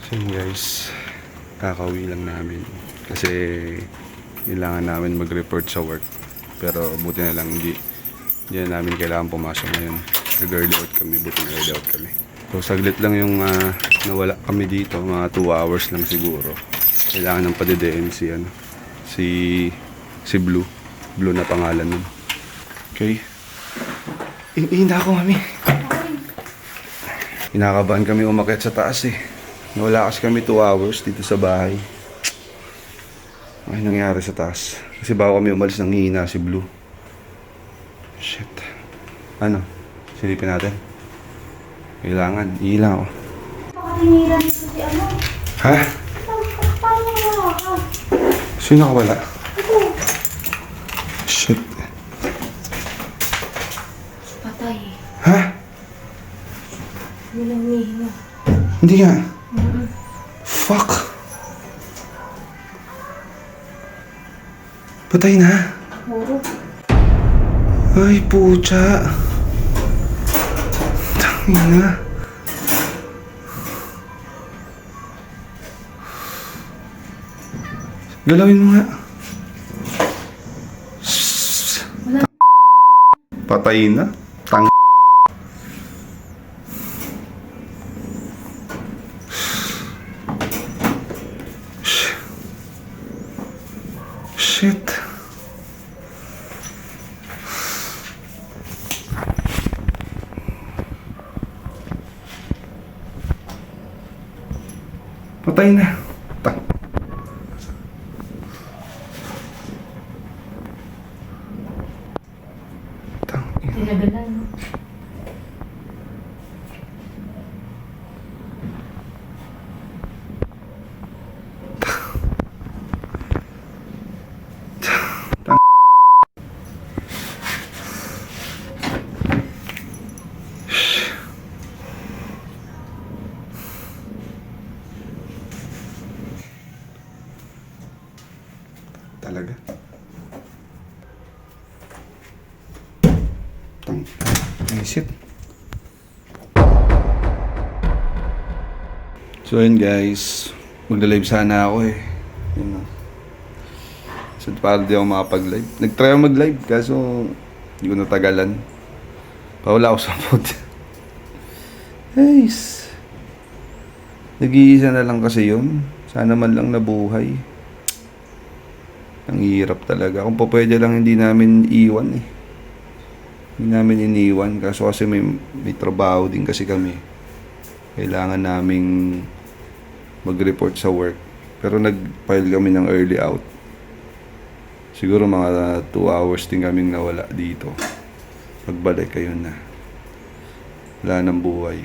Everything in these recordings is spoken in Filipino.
So yun guys, kakauwi lang namin kasi kailangan namin mag-report sa work, pero buti na lang hindi na namin kailangan pumasok ngayon. Nag-early out kami, buti na early out kami. So saglit lang yung nawala kami dito, mga 2 hours lang siguro. Kailangan ng padedeen si si Blue na pangalan nun. Okay, hindi ako, mami. Kinakabahan kami umakyat sa taas eh. Nawala kasi kami 2 hours dito sa bahay. Ano nangyari sa taas? Kasi bago kami umalis, nanghihina si Blue. Shit. Ano? Silipin natin. Kailangan. Iilang ako. Pakatiniran ito si ano? Ha? Paano nawala ka? Sino nakawala? Ito. Shit. Patay. Ha? Hindi na humihinga. Hindi nga. Fuck. Patay na. Puro. Ay, pucha. Tangina. Galawin mo nga. Wala. Patay na. Tang. Shit. Patay na. Tang. Tang. Tinagalan. Talaga. Tang. Isip. So yun guys, magla-live sana ako eh. Yun na. So para di ako makapag-live. Nag-try ako mag-live kaso hindi ko natagalan. Pawala ako sa mood. Guys. Nag-iisa na lang kasi yun. Sana man lang nabuhay. Ang hirap talaga. Kung pa pwede lang hindi namin iwan eh. Hindi namin iniwan. Kaso kasi may trabaho din kasi kami. Kailangan naming mag-report sa work. Pero nag-file kami ng early out. Siguro mga 2 hours din kaming nawala dito. Pagbalik kayo na. Wala nang buhay.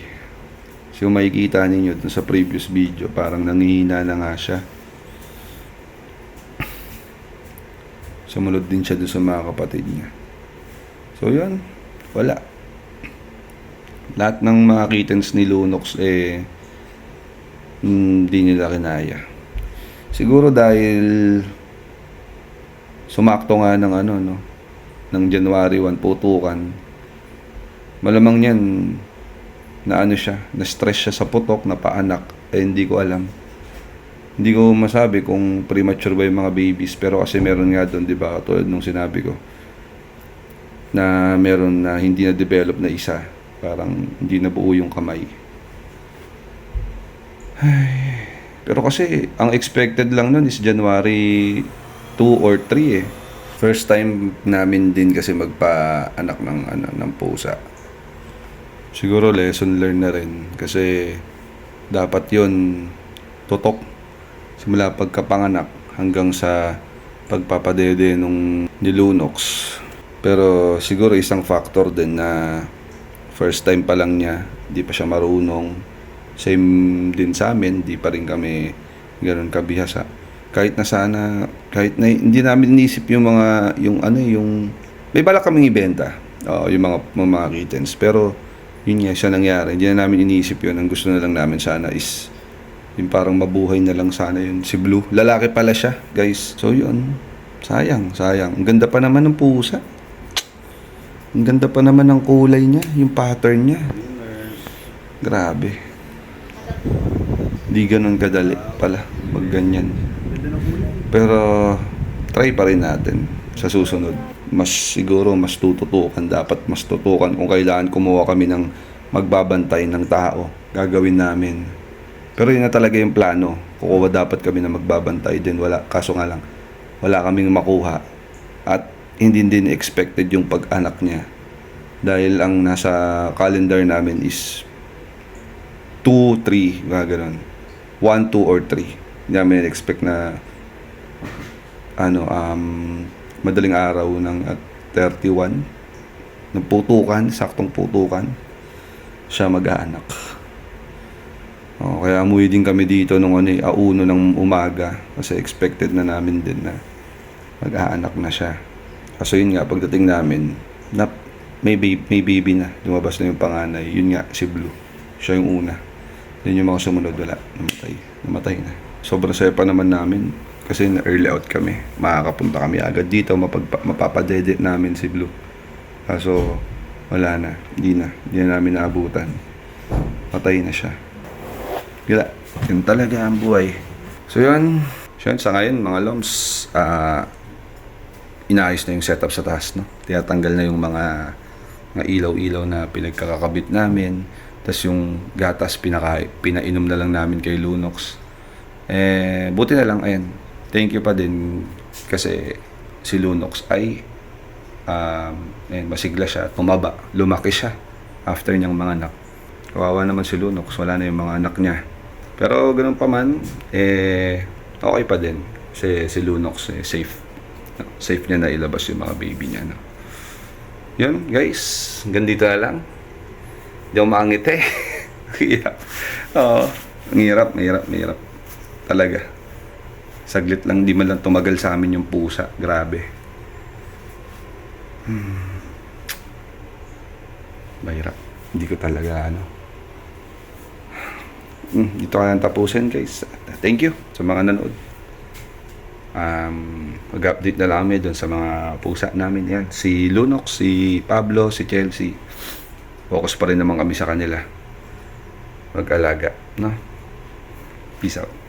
So makikita ninyo dun sa previous video, parang nanghihina na nga siya. Sumunod din siya doon sa mga kapatid niya. So yun, wala. Lahat ng mga kittens ni Lunox hindi nila kinaya. Siguro dahil sumakto nga ng ng January 1 putukan. Malamang yan na na-stress siya sa putok, na paanak, hindi ko alam. Hindi ko masabi kung premature ba yung mga babies, pero kasi meron nga doon, di ba, tulad nung sinabi ko, na meron na hindi na-develop na isa. Parang hindi na buo yung kamay. Ay, pero kasi, ang expected lang nun is January 2 or 3 eh. First time namin din kasi magpa-anak ng pusa. Siguro lesson learned na rin. Kasi, dapat yun tutok. Simula pagkapanganak hanggang sa pagpapadede nung nilunox. Pero siguro isang factor din na first time pa lang niya, di pa siya marunong. Same din sa amin, di pa rin kami ganoon kabihasa. Kahit na hindi namin inisip yung may balak kaming ibenta. Yung mga kittens. Pero yun nga siya nangyari. Hindi na namin inisip yun. Ang gusto na lang namin sana is yung parang mabuhay na lang sana yun. Si Blue. Lalaki pala siya, guys. So yun. Sayang. Ang ganda pa naman ng pusa. Ang ganda pa naman ng kulay niya. Yung pattern niya. Grabe. Di ganun kadali pala mag ganyan. Pero try pa rin natin sa susunod. Siguro mas tututukan, dapat mas tutukan kung kailangan kumuha kami ng magbabantay ng tao. Gagawin namin. Pero yun na talaga yung plano. Kukuha dapat kami na magbabantay din. Wala, kaso nga lang, wala kaming makuha. At hindi din expected yung pag-anak niya. Dahil ang nasa calendar namin is 2, 3, mga ganun. 1, 2, or 3. Hindi namin expect na madaling araw ng 31 ng putukan, saktong putukan, siya mag-aanak. Kaya umuwi din kami dito nung 1 ng umaga kasi expected na namin din na mag-aanak na siya. Kaso yun nga, pagdating namin, may baby na, lumabas na yung panganay. Yun nga, si Blue. Siya yung una. Yun yung mga sumunod, wala. Namatay na. Sobrang saya pa naman namin kasi na-early out kami. Makakapunta kami agad dito, mapapadedit namin si Blue. Kaso, wala na. Hindi na namin naabutan. Patay na siya. Gila. Yun talaga ang buhay. So yun, sa ngayon, mga loms, inaayos na yung setup sa taas, no? Tinatanggal na yung mga ilaw-ilaw na pinagkakabit namin. Tapos yung gatas, pinainom na lang namin kay Lunox. Buti na lang, ayan. Thank you pa din kasi si Lunox ay masigla siya, tumaba, lumaki siya after niyang mga anak. Kawawa naman si Lunox, wala na yung mga anak niya. Pero ganun pa man, okay pa din. Si Lunox, safe. Safe niya na ilabas yung mga baby niya. No? Yun, guys. Hanggang dito na lang. Hindi ako makangiti. Hirap. Oo. Ang hirap. Talaga. Saglit lang, di man lang tumagal sa amin yung pusa. Grabe. Mahirap. Hindi ko talaga, dito ka lang tapusin, guys. Thank you sa mga nanood. Mag-update na lang kami doon sa mga pusa namin. Yan. Si Lunox, si Pablo, si Chelsea. Focus pa rin naman kami sa kanila. Mag-alaga. No? Peace out.